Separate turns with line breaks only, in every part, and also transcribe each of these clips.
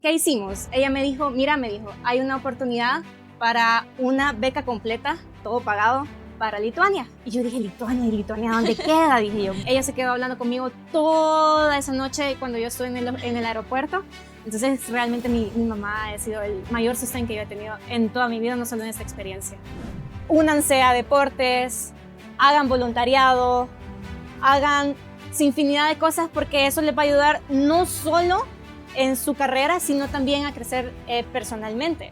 ¿qué hicimos? Ella me dijo, mira, me dijo, hay una oportunidad para una beca completa, todo pagado, para Lituania. Y yo dije, ¿Lituania? ¿Y Lituania dónde queda? Dije yo. Ella se quedó hablando conmigo toda esa noche cuando yo estuve en el aeropuerto. Entonces, realmente mi mamá ha sido el mayor sostén que yo he tenido en toda mi vida, no solo en esta experiencia. Únanse a deportes, hagan voluntariado, hagan infinidad de cosas porque eso les va a ayudar no solo en su carrera, sino también a crecer personalmente.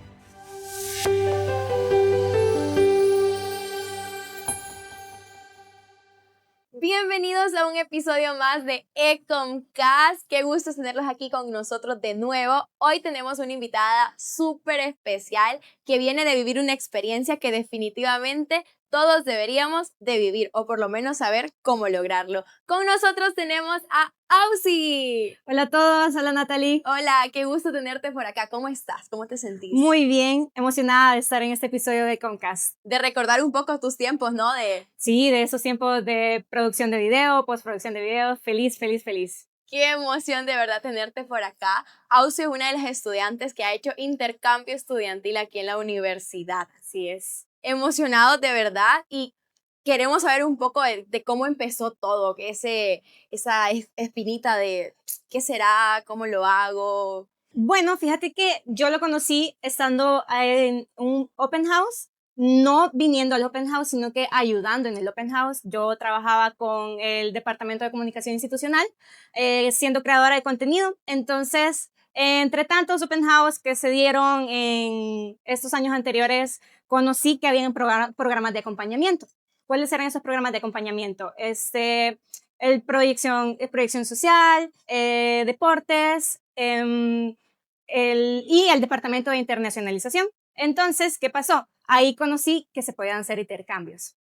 Bienvenidos a un episodio más de Ecomcast. Qué gusto tenerlos aquí con nosotros de nuevo. Hoy tenemos una invitada súper especial que viene de vivir una experiencia que definitivamente todos deberíamos de vivir, o por lo menos saber cómo lograrlo. Con nosotros tenemos a Ausi.
Hola a todos, hola Natalie.
Hola, qué gusto tenerte por acá. ¿Cómo estás? ¿Cómo te sentís?
Muy bien, emocionada de estar en este episodio de Ecomcast.
De recordar un poco tus tiempos, ¿no?
Sí, de esos tiempos de producción de video, postproducción de video, feliz.
Qué emoción de verdad tenerte por acá. Ausi es una de las estudiantes que ha hecho intercambio estudiantil aquí en la universidad.
Así es.
Emocionados de verdad y queremos saber un poco de cómo empezó todo, que esa espinita de qué será, cómo lo hago.
Bueno, fíjate que yo lo conocí estando en un open house, no viniendo al open house, sino que ayudando en el open house. Yo trabajaba con el Departamento de Comunicación Institucional, siendo creadora de contenido. Entonces, entre tantos open house que se dieron en estos años anteriores, conocí que había programas de acompañamiento. ¿Cuáles eran esos programas de acompañamiento? Proyección social, deportes, y el Departamento de Internacionalización. Entonces, ¿qué pasó? Ahí conocí que se podían hacer intercambios.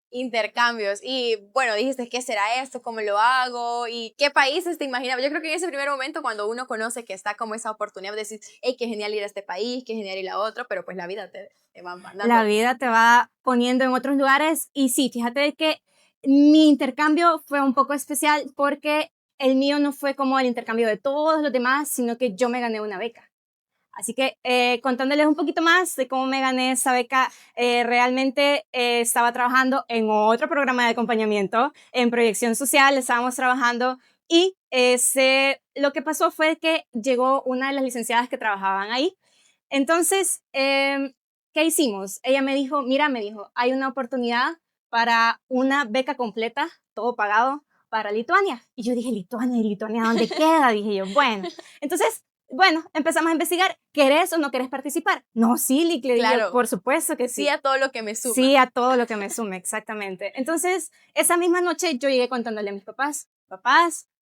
Intercambios. Y bueno, dijiste, ¿qué será esto? ¿Cómo lo hago? ¿Y qué países te imaginabas? Yo creo que en ese primer momento, cuando uno conoce que está como esa oportunidad de decir, hey, qué genial ir a este país, qué genial ir a otro, pero pues la vida te va mandando.
La vida te va poniendo en otros lugares. Y sí, fíjate que mi intercambio fue un poco especial porque el mío no fue como el intercambio de todos los demás, sino que yo me gané una beca. Así que contándoles un poquito más de cómo me gané esa beca, realmente estaba trabajando en otro programa de acompañamiento, en proyección social, estábamos trabajando y lo que pasó fue que llegó una de las licenciadas que trabajaban ahí. Entonces, ¿qué hicimos? Ella me dijo, mira, me dijo, hay una oportunidad para una beca completa, todo pagado, para Lituania. Y yo dije, ¿Lituania? ¿Y Lituania dónde queda? Dije yo, bueno, empezamos a investigar, ¿querés o no querés participar? No, sí, Lick, le
Claro.
digo, por supuesto que sí.
Sí a todo lo que me suma.
Sí a todo lo que me sume, exactamente. Entonces, esa misma noche yo llegué contándole a mis papás,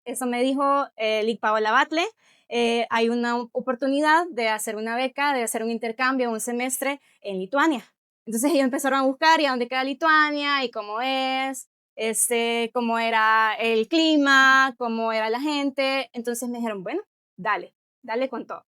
eso me dijo Lick Paola Batle, hay una oportunidad de hacer una beca, de hacer un intercambio, un semestre en Lituania. Entonces ellos empezaron a buscar y a dónde queda Lituania y cómo es, cómo era el clima, cómo era la gente. Entonces me dijeron, bueno, dale con todo.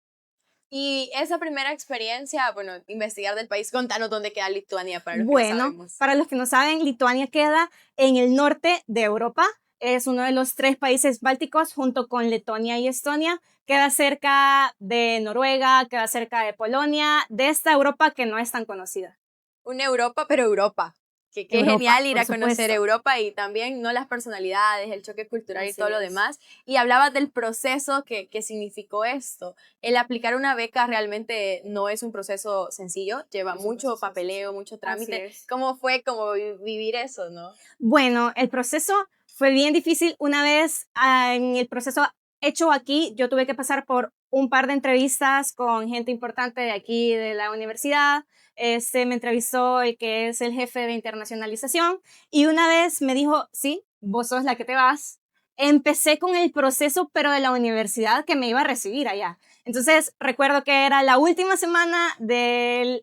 Y esa primera experiencia, bueno, investigar del país, contanos dónde queda Lituania para los que no sabemos.
Para los que no saben, Lituania queda en el norte de Europa. Es uno de los 3 países bálticos junto con Letonia y Estonia. Queda cerca de Noruega, queda cerca de Polonia, de esta Europa que no es tan conocida.
Una Europa, pero Europa. Qué
Europa,
genial ir a
por
conocer
supuesto.
Europa y también no las personalidades, el choque cultural y
Así
todo lo
es.
demás. Y hablabas del proceso que significó esto. El aplicar una beca realmente no es un proceso sencillo, lleva mucho papeleo, mucho trámite. ¿Cómo fue como vivir eso, no?
Bueno, el proceso fue bien difícil. Una vez en el proceso hecho aquí, yo tuve que pasar por un par de entrevistas con gente importante de aquí, de la universidad. Me entrevistó el que es el jefe de internacionalización y una vez me dijo, sí, vos sos la que te vas. Empecé con el proceso, pero de la universidad que me iba a recibir allá. Entonces, recuerdo que era la última semana del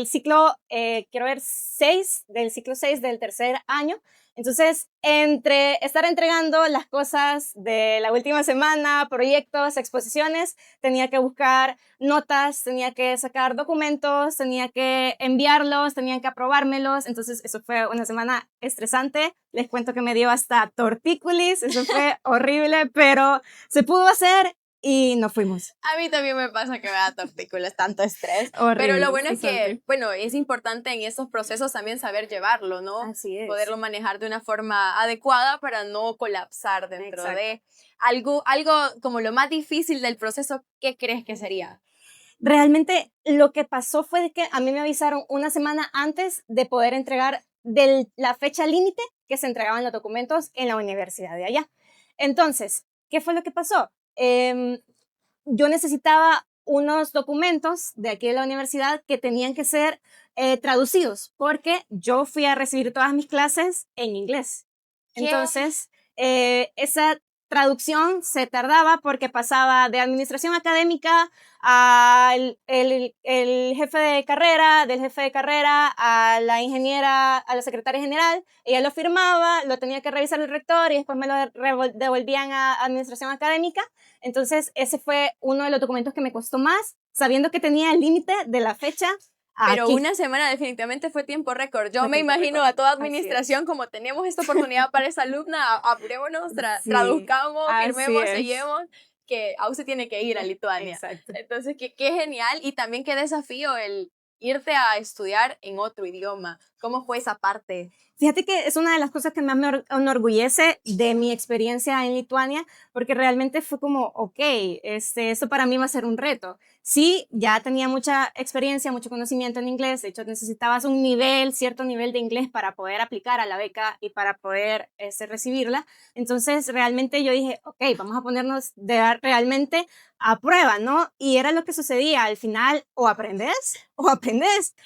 ciclo, quiero ver, 6, del ciclo 6 del tercer año. Entonces, entre estar entregando las cosas de la última semana, proyectos, exposiciones, tenía que buscar notas, tenía que sacar documentos, tenía que enviarlos, tenían que aprobármelos. Entonces, eso fue una semana estresante. Les cuento que me dio hasta tortícolis, eso fue horrible, pero se pudo hacer y nos fuimos.
A mí también me pasa que me da tortícolis, tanto estrés.
Horrible,
Pero lo bueno es
estresante.
que, bueno, es importante en estos procesos también saber llevarlo, ¿no?
Así es.
Poderlo manejar de una forma adecuada para no colapsar dentro
Exacto.
de algo como lo más difícil del proceso. ¿Qué crees que sería?
Realmente lo que pasó fue de que a mí me avisaron una semana antes de poder entregar la fecha límite que se entregaban los documentos en la universidad de allá. Entonces, ¿qué fue lo que pasó? Yo necesitaba unos documentos de aquí de la universidad que tenían que ser traducidos porque yo fui a recibir todas mis clases en inglés.
¿Qué?
Entonces, esa traducción se tardaba porque pasaba de administración académica al el jefe de carrera, del jefe de carrera a la ingeniera, a la secretaria general. Ella lo firmaba, lo tenía que revisar el rector y después me lo devolvían a administración académica. Entonces, ese fue uno de los documentos que me costó más, sabiendo que tenía el límite de la fecha
Pero
aquí.
una semana definitivamente fue tiempo récord. Yo
Fue
me
tiempo
imagino
récord.
a toda
Así
administración, como tenemos esta oportunidad para esa alumna, apurémonos,
Sí,
traduzcamos,
así
firmemos,
es.
sellemos, que aún se tiene que ir a Lituania.
Exacto.
Entonces, qué genial y también qué desafío el irte a estudiar en otro idioma. ¿Cómo fue esa parte?
Fíjate que es una de las cosas que más me enorgullece de mi experiencia en Lituania, porque realmente fue como, ok, eso para mí va a ser un reto. Sí, ya tenía mucha experiencia, mucho conocimiento en inglés, de hecho necesitabas un nivel, cierto nivel de inglés para poder aplicar a la beca y para poder recibirla. Entonces realmente yo dije, ok, vamos a ponernos realmente a prueba, ¿no? Y era lo que sucedía, al final o aprendes,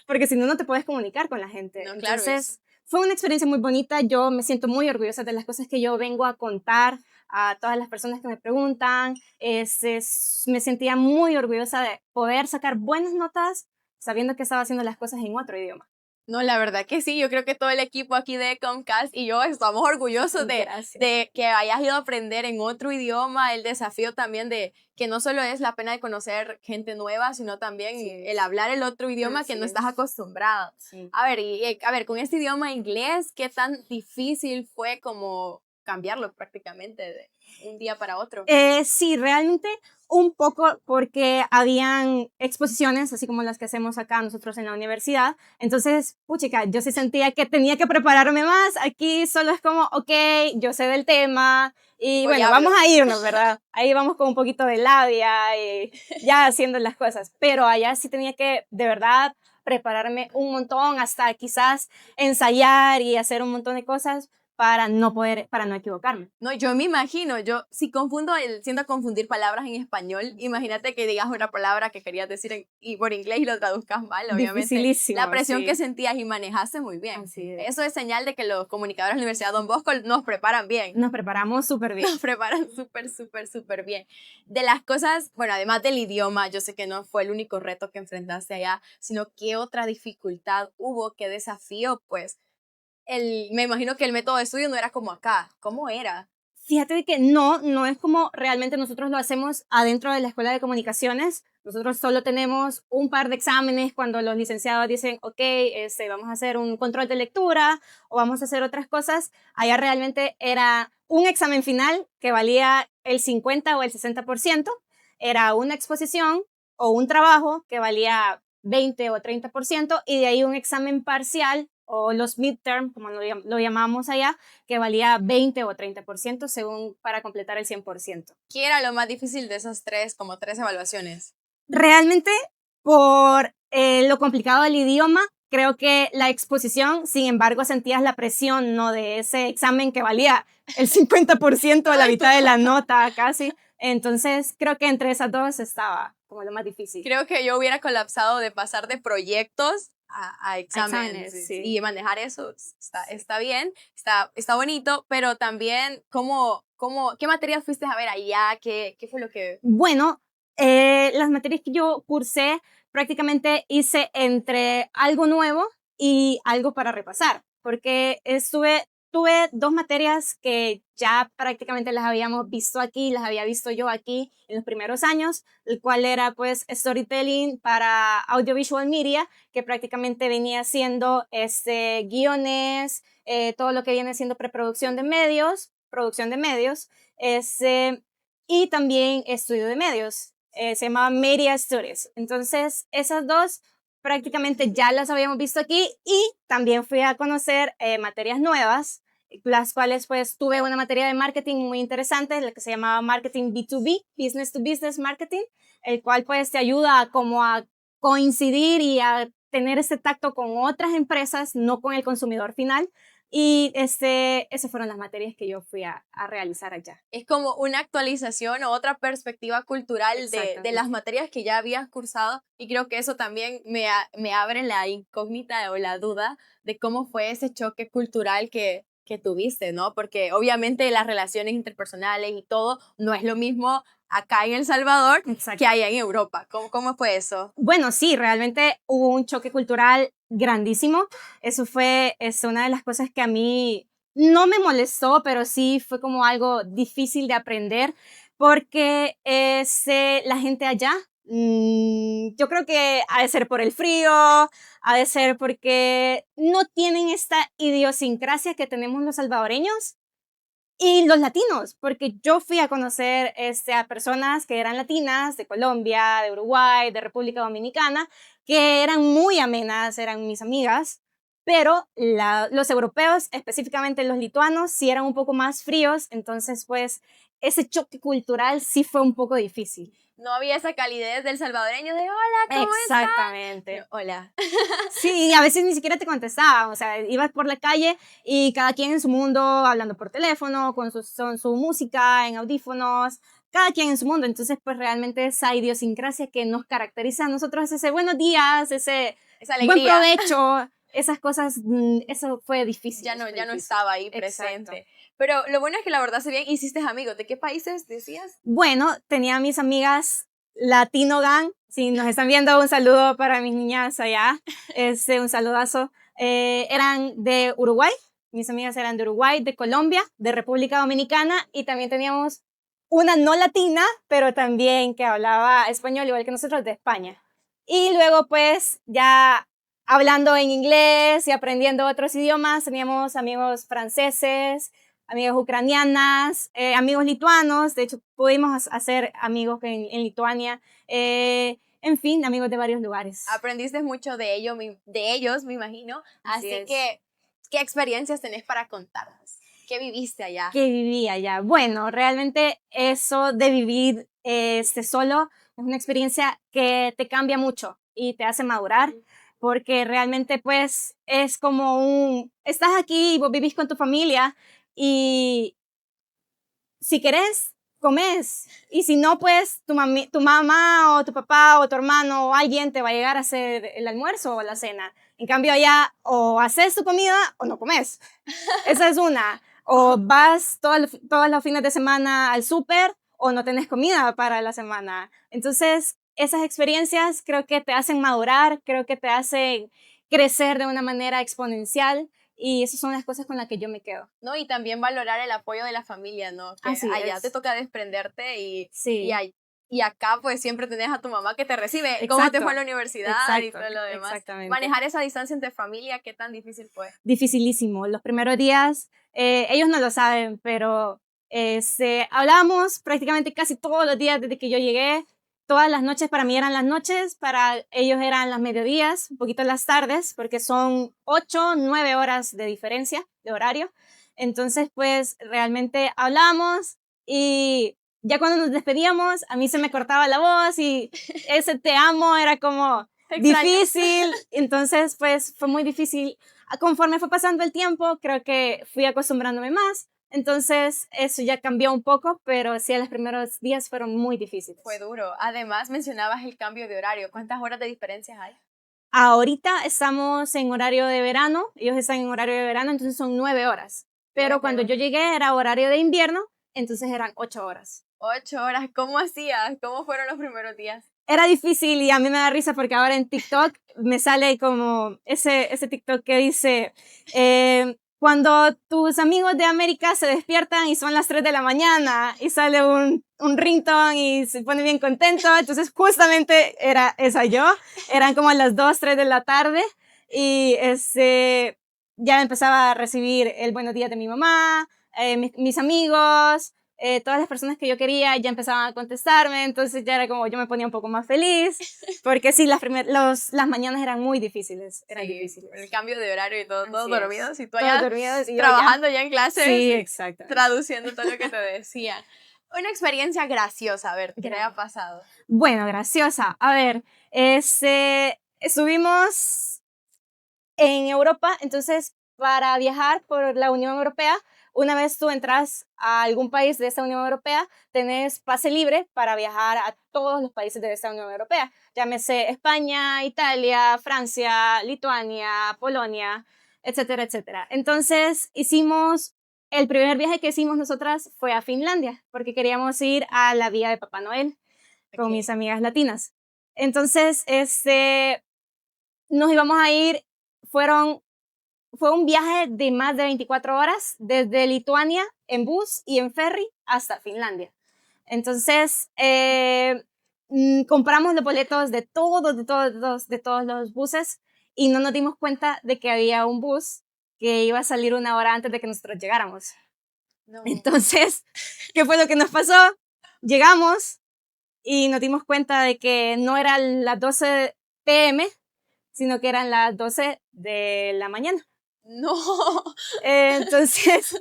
porque si no, no te puedes comunicar con la gente.
No, claro,
Entonces, fue una experiencia muy bonita, yo me siento muy orgullosa de las cosas que yo vengo a contar a todas las personas que me preguntan, me sentía muy orgullosa de poder sacar buenas notas sabiendo que estaba haciendo las cosas en otro idioma.
no, la verdad que sí, yo creo que todo el equipo aquí de Comcast y yo estamos orgullosos
Gracias.
de que hayas ido a aprender en otro idioma, el desafío también de que no solo es la pena de conocer gente nueva, sino también
Sí.
el hablar el otro idioma que
Así
no estás
es.
acostumbrado.
Sí.
A ver, a ver, con este idioma inglés, ¿qué tan difícil fue como cambiarlo prácticamente de un día para otro?
Sí, realmente un poco porque habían exposiciones, así como las que hacemos acá nosotros en la universidad. Entonces, puchica, yo sí sentía que tenía que prepararme más. Aquí solo es como, ok, yo sé del tema y
Hoy
bueno,
hablo.
vamos a irnos, ¿verdad? Ahí vamos con un poquito de labia y ya haciendo las cosas. Pero allá sí tenía que, de verdad, prepararme un montón, hasta quizás ensayar y hacer un montón de cosas para no equivocarme.
No, yo me imagino, yo si siento a confundir palabras en español, imagínate que digas una palabra que querías decir y por inglés y lo traduzcas mal, obviamente.
Dificilísimo,
La presión
sí.
que sentías y manejaste muy bien.
Así es.
Eso es señal de que los comunicadores de la Universidad Don Bosco nos preparan bien.
Nos preparamos súper bien.
Nos preparan súper, súper, súper bien. De las cosas, bueno, además del idioma, yo sé que no fue el único reto que enfrentaste allá, sino qué otra dificultad hubo, qué desafío, pues me imagino que el método de estudio no era como acá. ¿Cómo era?
Fíjate de que no es como realmente nosotros lo hacemos adentro de la escuela de comunicaciones. Nosotros solo tenemos un par de exámenes cuando los licenciados dicen, ok, vamos a hacer un control de lectura o vamos a hacer otras cosas. Allá realmente era un examen final que valía el 50 o el 60%. Era una exposición o un trabajo que valía 20 o 30% y de ahí un examen parcial o los midterm, como lo llamamos allá, que valía 20 o 30% según para completar el 100%.
¿Qué era lo más difícil de esas como tres evaluaciones?
Realmente, por lo complicado del idioma, creo que la exposición, sin embargo, sentías la presión, ¿no? De ese examen que valía el 50%, la mitad de la nota casi. Entonces, creo que entre esas dos estaba como lo más difícil.
Creo que yo hubiera colapsado de pasar de proyectos a exámenes.
Sí.
Y manejar eso está bien, está bonito, pero también, ¿qué materias fuiste a ver allá? ¿Qué fue lo que...?
Bueno, las materias que yo cursé prácticamente hice entre algo nuevo y algo para repasar, porque tuve dos materias que ya prácticamente las habíamos visto aquí, las había visto yo aquí en los primeros años, el cual era pues storytelling para audiovisual media, que prácticamente venía siendo guiones, todo lo que viene siendo preproducción de medios, producción de medios, y también estudio de medios. Se llamaba Media Studies. Entonces, esas dos prácticamente ya las habíamos visto aquí y también fui a conocer materias nuevas, las cuales pues tuve una materia de marketing muy interesante, la que se llamaba Marketing B2B, Business to Business Marketing, el cual pues te ayuda como a coincidir y a tener ese tacto con otras empresas, no con el consumidor final. Y esas fueron las materias que yo fui a realizar allá.
Es como una actualización o otra perspectiva cultural de las materias que ya habías cursado, y creo que eso también me abre la incógnita o la duda de cómo fue ese choque cultural que tuviste, ¿no? Porque obviamente las relaciones interpersonales y todo no es lo mismo acá en El Salvador que allá en Europa. ¿Cómo fue eso?
Bueno, sí, realmente hubo un choque cultural grandísimo. Eso fue una de las cosas que a mí no me molestó, pero sí fue como algo difícil de aprender, porque la gente allá, yo creo que ha de ser por el frío, ha de ser porque no tienen esta idiosincrasia que tenemos los salvadoreños y los latinos, porque yo fui a conocer a personas que eran latinas, de Colombia, de Uruguay, de República Dominicana, que eran muy amenas, eran mis amigas, pero los europeos, específicamente los lituanos, sí eran un poco más fríos, entonces pues ese choque cultural sí fue un poco difícil.
No había esa calidez del salvadoreño de hola, ¿cómo estás?
Exactamente.
No, hola.
Sí, y a veces ni siquiera te contestaban, o sea, ibas por la calle y cada quien en su mundo, hablando por teléfono, con su música, en audífonos, cada quien en su mundo. Entonces, pues realmente esa idiosincrasia que nos caracteriza a nosotros, ese buenos días, esa buen provecho, esas cosas, eso fue difícil.
Ya no estaba ahí presente. Exacto. Pero lo bueno es que la verdad, se bien, hiciste amigos. ¿De qué países decías?
Bueno, tenía mis amigas Latino Gang. Si nos están viendo, un saludo para mis niñas allá. Un saludazo. Eran de Uruguay. Mis amigas eran de Uruguay, de Colombia, de República Dominicana, y también teníamos una no latina, pero también que hablaba español, igual que nosotros, de España. Y luego, pues, ya hablando en inglés y aprendiendo otros idiomas, teníamos amigos franceses, amigas ucranianas, amigos lituanos. De hecho, pudimos hacer amigos en Lituania. En fin, amigos de varios lugares.
Aprendiste mucho de ellos, me imagino. Así que, ¿qué experiencias tenés para contarnos? ¿Qué viviste allá?
¿Qué viví allá? Bueno, realmente eso de vivir solo es una experiencia que te cambia mucho y te hace madurar, porque realmente pues es como estás aquí y vos vivís con tu familia y si querés, comes. Y si no, pues tu mamá o tu papá o tu hermano o alguien te va a llegar a hacer el almuerzo o la cena. En cambio allá o haces tu comida o no comes. Esa es una. O vas todos los fines de semana al súper o no tenés comida para la semana. Entonces, esas experiencias creo que te hacen madurar, creo que te hacen crecer de una manera exponencial. Y esas son las cosas con las que yo me quedo.
No, y también valorar el apoyo de la familia, ¿no? Que
Así
allá
es.
te toca desprenderte
sí.
y acá pues siempre tenés a tu mamá que te recibe.
Exacto.
¿Cómo te fue en la universidad?
Exacto.
Y todo lo demás?
Exactamente.
Manejar esa distancia entre familia, ¿qué tan difícil fue?
Dificilísimo. Los primeros días, ellos no lo saben, pero hablamos prácticamente casi todos los días desde que yo llegué. Todas las noches para mí eran las noches, para ellos eran las mediodías, un poquito las tardes, porque son 8, 9 horas de diferencia de horario. Entonces, pues realmente hablamos y ya cuando nos despedíamos, a mí se me cortaba la voz y ese te amo era como difícil. Entonces, pues fue muy difícil. Conforme fue pasando el tiempo, creo que fui acostumbrándome más. Entonces, eso ya cambió un poco, pero sí, los primeros días fueron muy difíciles.
Fue duro. Además, mencionabas el cambio de horario. ¿Cuántas horas de diferencia hay?
Ahorita estamos en horario de verano, ellos están en horario de verano, entonces son 9 horas. Pero cuando yo llegué era horario de invierno, entonces eran 8 horas.
8 horas, ¿cómo hacías? ¿Cómo fueron los primeros días?
Era difícil y a mí me da risa porque ahora en TikTok me sale como ese TikTok que dice, cuando tus amigos de América se despiertan y son las 3 de la mañana y sale un ringtone y se pone bien contento. Entonces justamente era esa yo. Eran como las 2, 3 de la tarde y ya empezaba a recibir el buenos días de mi mamá, mis amigos, todas las personas que yo quería ya empezaban a contestarme, entonces ya era como yo me ponía un poco más feliz, porque sí, las mañanas eran muy difíciles, eran difíciles.
El cambio de horario y todo, todos
Así es.
dormidos y tú
Todos
allá
dormidos y yo
trabajando ya en clases
Sí,
y
exactamente.
traduciendo todo lo que te decían. Una experiencia graciosa, a ver, ¿qué le ha pasado?
Bueno, graciosa. A ver, estuvimos en Europa, entonces para viajar por la Unión Europea, una vez tú entras a algún país de esta Unión Europea, tenés pase libre para viajar a todos los países de esta Unión Europea. Llámese España, Italia, Francia, Lituania, Polonia, etcétera, etcétera. Entonces el primer viaje que hicimos nosotras fue a Finlandia, porque queríamos ir a la Vía de Papá Noel con mis amigas latinas. Entonces, nos íbamos a ir, fue un viaje de más de 24 horas desde Lituania en bus y en ferry hasta Finlandia. Entonces, compramos los boletos de todos los buses y no nos dimos cuenta de que había un bus que iba a salir una hora antes de que nosotros llegáramos.
No.
Entonces, ¿qué fue lo que nos pasó? Llegamos y nos dimos cuenta de que no eran las 12 p.m., sino que eran las 12 de la mañana.
No.
Entonces,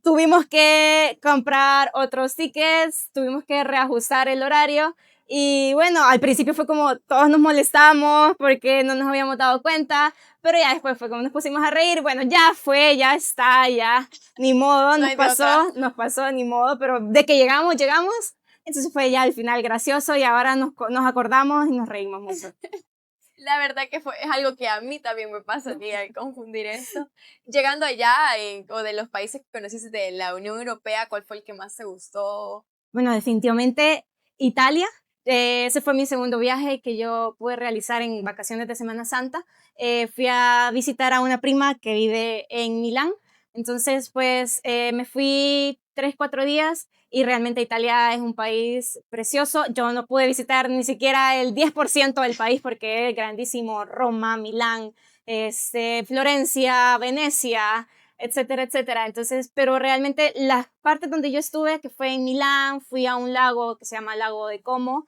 tuvimos que comprar otros tickets, tuvimos que reajustar el horario y bueno, al principio fue como todos nos molestamos porque no nos habíamos dado cuenta, pero ya después fue como nos pusimos a reír, bueno, ya fue, ya está, ya, ni modo,
No hay de otra.
nos pasó, ni modo, pero de que llegamos, entonces fue ya al final gracioso y ahora nos acordamos y nos reímos mucho.
La verdad que es algo que a mí también me pasaría al confundir esto. Llegando allá, o de los países que conociste de la Unión Europea, ¿cuál fue el que más te gustó?
Bueno, definitivamente Italia. Ese fue mi segundo viaje que yo pude realizar en vacaciones de Semana Santa. Fui a visitar a una prima que vive en Milán. Entonces, pues me fui 3, 4 días y realmente Italia es un país precioso. Yo no pude visitar ni siquiera el 10% del país porque es grandísimo. Roma, Milán, Florencia, Venecia, etcétera, etcétera. Entonces, pero realmente las partes donde yo estuve, que fue en Milán, fui a un lago que se llama Lago de Como,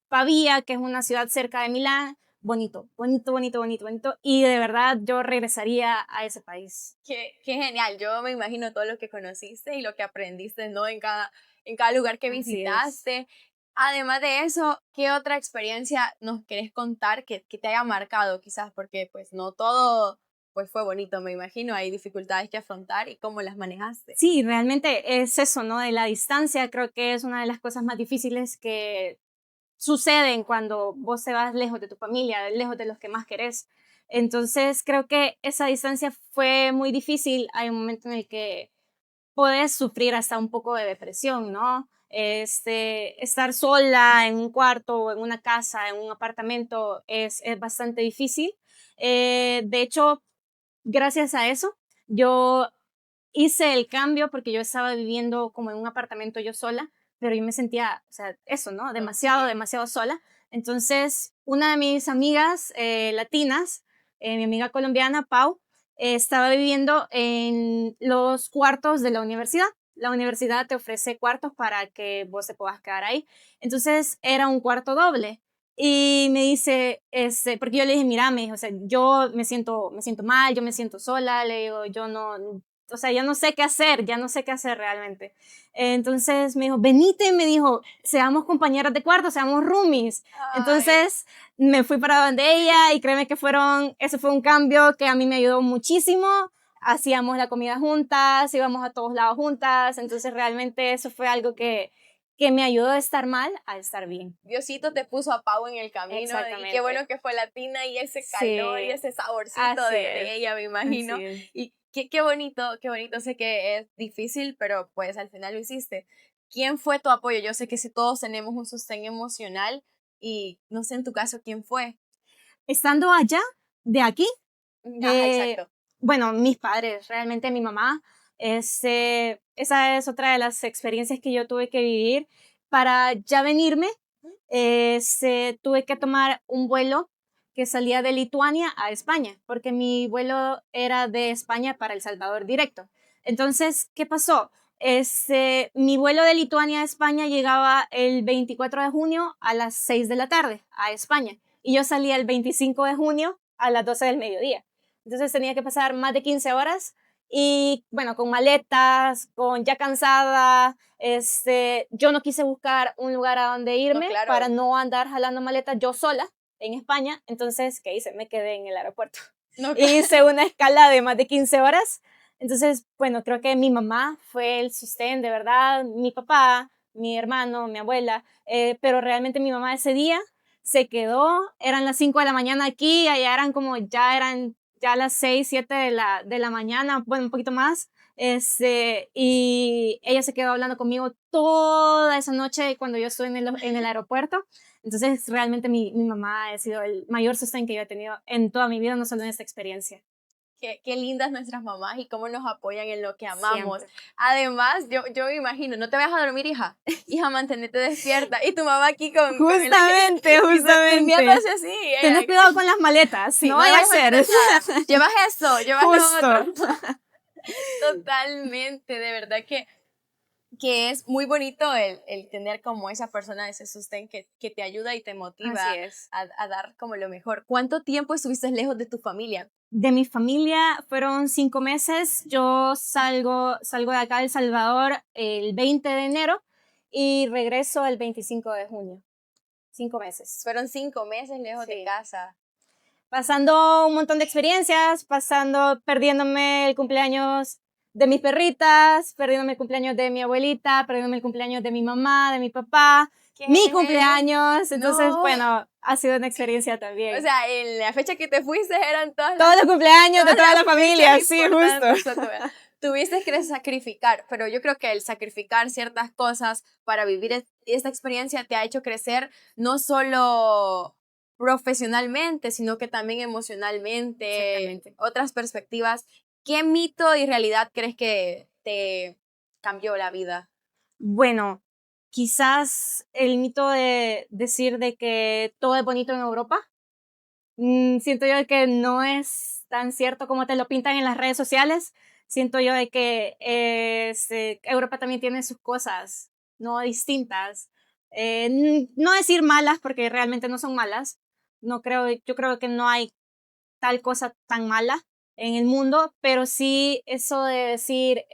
Pavía, que es una ciudad cerca de Milán, bonito, bonito, bonito, bonito, bonito, y de verdad yo regresaría a ese país.
Qué genial, yo me imagino todo lo que conociste y lo que aprendiste, ¿no? En cada lugar que visitaste. Además de eso, ¿qué otra experiencia nos querés contar que te haya marcado quizás? Porque pues no todo pues fue bonito, me imagino, hay dificultades que afrontar y cómo las manejaste.
Sí, realmente es eso, ¿no? De la distancia, creo que es una de las cosas más difíciles que suceden cuando vos te vas lejos de tu familia, lejos de los que más querés. Entonces, creo que esa distancia fue muy difícil. Hay un momento en el que puedes sufrir hasta un poco de depresión, ¿no? Estar sola en un cuarto o en una casa, en un apartamento, es bastante difícil. De hecho, gracias a eso, yo hice el cambio porque yo estaba viviendo como en un apartamento yo sola, pero yo me sentía, o sea, eso, ¿no? Demasiado, demasiado sola. Entonces, una de mis amigas latinas, mi amiga colombiana, Pau, estaba viviendo en los cuartos de la universidad. La universidad te ofrece cuartos para que vos te puedas quedar ahí. Entonces, era un cuarto doble. Y me dice, porque yo le dije, mira, me dijo, o sea, yo me siento mal, yo me siento sola, le digo, yo no, o sea, ya no sé qué hacer, ya no sé qué hacer realmente. Entonces me dijo, venite, me dijo, seamos compañeras de cuarto, seamos roomies. Entonces me fui para donde ella y créeme que ese fue un cambio que a mí me ayudó muchísimo. Hacíamos la comida juntas, íbamos a todos lados juntas, entonces realmente eso fue algo que me ayudó de estar mal a estar bien.
Diosito te puso a Pau en el camino y qué bueno que fue latina y ese calor y ese saborcito de ella, me imagino. Y qué bonito, sé que es difícil, pero pues al final lo hiciste. ¿Quién fue tu apoyo? Yo sé que si todos tenemos un sostén emocional y no sé en tu caso quién fue.
Estando allá, de aquí,
Ajá, exacto.
bueno, mis padres, realmente mi mamá, esa es otra de las experiencias que yo tuve que vivir. Para ya venirme, tuve que tomar un vuelo que salía de Lituania a España, porque mi vuelo era de España para El Salvador directo. Entonces, ¿qué pasó? Mi vuelo de Lituania a España llegaba el 24 de junio a las 6 de la tarde a España y yo salía el 25 de junio a las 12 del mediodía. Entonces tenía que pasar más de 15 horas y bueno, con maletas, con ya cansada, yo no quise buscar un lugar a donde irme
claro.
para no andar jalando maletas yo sola en España. Entonces, ¿qué hice? Me quedé en el aeropuerto. Hice una escala de más de 15 horas. Entonces, bueno, creo que mi mamá fue el sostén, de verdad, mi papá, mi hermano, mi abuela, pero realmente mi mamá ese día se quedó, eran las 5 de la mañana aquí, allá eran ya las 6, 7 de la mañana, bueno, un poquito más, y ella se quedó hablando conmigo toda esa noche cuando yo estuve en el aeropuerto. Entonces, realmente mi mamá ha sido el mayor sostén que yo he tenido en toda mi vida, no solo en esta experiencia.
Qué lindas nuestras mamás y cómo nos apoyan en lo que amamos.
Siempre.
Además, yo me imagino, no te vayas a dormir, hija. Hija, mantenete despierta. Y tu mamá aquí con...
Justamente.
Viéndose así.
Tenés cuidado con las maletas,
Sí,
no vaya a ser.
Llevas esto, llevas lo
Justo.
otro. Totalmente, de verdad que es muy bonito el tener como esa persona, ese sostén que te ayuda y te motiva
Así es.
a dar como lo mejor. ¿Cuánto tiempo estuviste lejos de tu familia?
De mi familia fueron 5 meses. Yo salgo de acá de El Salvador el 20 de enero y regreso el 25 de junio. 5 meses.
Fueron 5 meses lejos
Sí.
de casa.
Pasando un montón de experiencias, perdiéndome el cumpleaños de mis perritas, perdiéndome el cumpleaños de mi abuelita, perdiéndome el cumpleaños de mi mamá, de mi papá, mi cumpleaños. Entonces, bueno, ha sido una experiencia también.
O sea, en la fecha que te fuiste eran
todos los cumpleaños de toda la familia, sí, justo.
Tuviste que sacrificar, pero yo creo que el sacrificar ciertas cosas para vivir esta experiencia te ha hecho crecer no solo profesionalmente, sino que también emocionalmente, otras perspectivas. ¿Qué mito y realidad crees que te cambió la vida?
Bueno, quizás el mito de decir de que todo es bonito en Europa. Siento yo de que no es tan cierto como te lo pintan en las redes sociales. Siento yo de que Europa también tiene sus cosas, no distintas. No decir malas, porque realmente no son malas. Yo creo que no hay tal cosa tan mala en el mundo, pero sí eso de decir,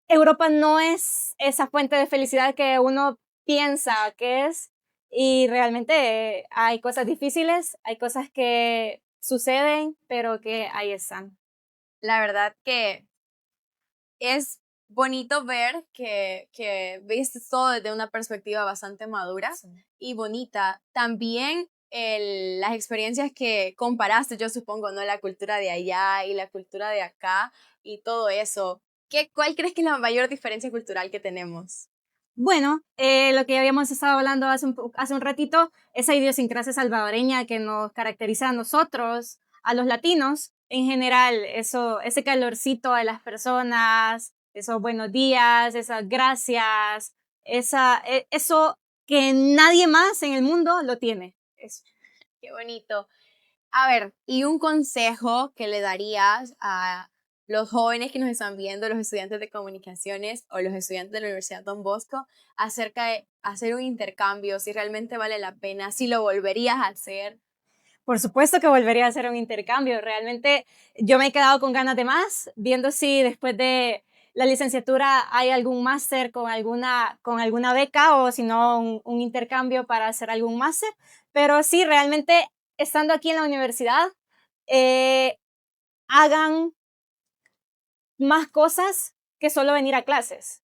Europa no es esa fuente de felicidad que uno piensa que es, y realmente hay cosas difíciles, hay cosas que suceden, pero que ahí están.
La verdad que es bonito ver que viste todo desde una perspectiva bastante madura y bonita. También las experiencias que comparaste, yo supongo, ¿no? La cultura de allá y la cultura de acá y todo eso. ¿Cuál crees que es la mayor diferencia cultural que tenemos?
Bueno, lo que habíamos estado hablando hace un ratito, esa idiosincrasia salvadoreña que nos caracteriza a nosotros, a los latinos, en general, ese calorcito de las personas, esos buenos días, esas gracias, eso que nadie más en el mundo lo tiene. Eso.
Qué bonito. A ver, ¿y un consejo que le darías a los jóvenes que nos están viendo, los estudiantes de comunicaciones o los estudiantes de la Universidad Don Bosco, acerca de hacer un intercambio, si realmente vale la pena, si lo volverías a hacer?
Por supuesto que volvería a hacer un intercambio. Realmente yo me he quedado con ganas de más, viendo si después de la licenciatura hay algún máster con alguna beca o si no un intercambio para hacer algún máster. Pero sí, realmente estando aquí en la universidad, hagan más cosas que solo venir a clases.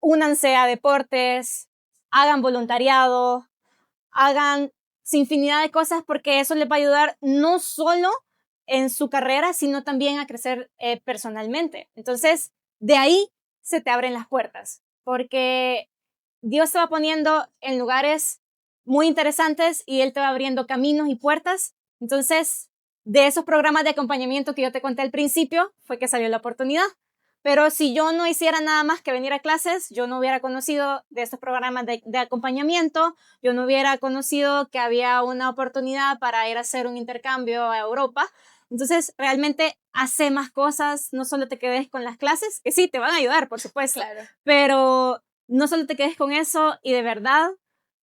Únanse a deportes, hagan voluntariado, hagan infinidad de cosas porque eso les va a ayudar no solo en su carrera, sino también a crecer personalmente. Entonces, de ahí se te abren las puertas, porque Dios te va poniendo en lugares muy interesantes y Él te va abriendo caminos y puertas. Entonces, de esos programas de acompañamiento que yo te conté al principio, fue que salió la oportunidad. Pero si yo no hiciera nada más que venir a clases, yo no hubiera conocido de estos programas de acompañamiento, yo no hubiera conocido que había una oportunidad para ir a hacer un intercambio a Europa Entonces, realmente hace más cosas, no solo te quedes con las clases, que sí, te van a ayudar, por supuesto,
Claro.
pero no solo te quedes con eso y de verdad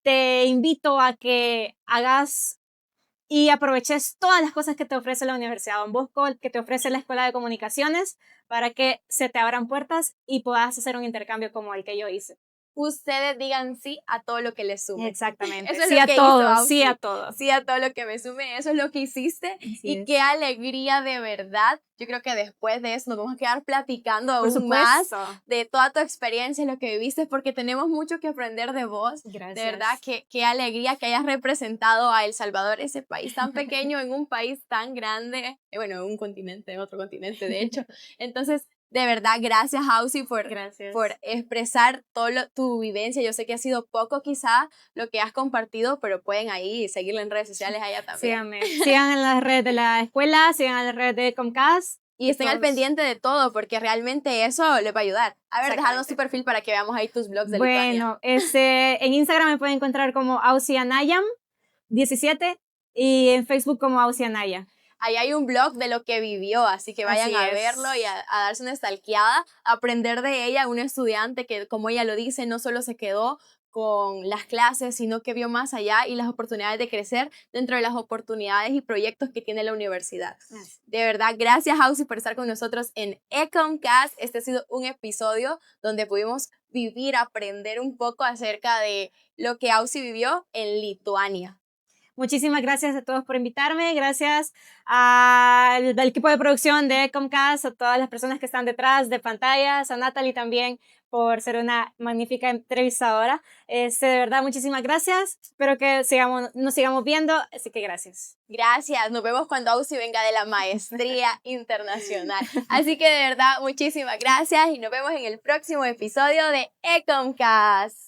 te invito a que hagas y aproveches todas las cosas que te ofrece la Universidad Don Bosco, que te ofrece la Escuela de Comunicaciones, para que se te abran puertas y puedas hacer un intercambio como el que yo hice.
Ustedes digan sí a todo lo que les sume.
Exactamente.
Eso es
Sí
lo
a
que
todo,
hizo Ausi.
sí a todo.
Sí a todo lo que me sume, eso es lo que hiciste.
Así
Y
es.
qué alegría de verdad. Yo creo que después de eso nos vamos a quedar platicando
Por
aún más
supuesto.
de toda tu experiencia, lo que viviste, porque tenemos mucho que aprender de vos.
Gracias.
De verdad, qué alegría que hayas representado a El Salvador, ese país tan pequeño, en un país tan grande, bueno, en un continente, en otro continente, de hecho. Entonces, de verdad, gracias, Ausi, por expresar tu vivencia. Yo sé que ha sido poco quizá lo que has compartido, pero pueden ahí seguirla en redes sociales allá también.
Síganme. Sigan en las redes de la escuela, sigan en las redes de Comcast.
Y estén al pendiente de todo, porque realmente eso les va a ayudar. A ver, déjanos tu perfil para que veamos ahí tus blogs de Lituania.
Bueno, en Instagram me pueden encontrar como Ausianayam 17 y en Facebook como Ausianaya.
Ahí hay un blog de lo que vivió, así que vayan a verlo y a darse una stalkeada, a aprender de ella, una estudiante que, como ella lo dice, no solo se quedó con las clases, sino que vio más allá y las oportunidades de crecer dentro de las oportunidades y proyectos que tiene la universidad. De verdad, gracias, Ausi, por estar con nosotros en Ecomcast. Este ha sido un episodio donde pudimos vivir, aprender un poco acerca de lo que Ausi vivió en Lituania.
Muchísimas gracias a todos por invitarme, gracias al equipo de producción de Comcast, a todas las personas que están detrás de pantallas, a Natalie también por ser una magnífica entrevistadora. De verdad, muchísimas gracias, espero que nos sigamos viendo, así que gracias.
Gracias, nos vemos cuando Ausi venga de la maestría internacional. Así que de verdad, muchísimas gracias y nos vemos en el próximo episodio de Ecomcast.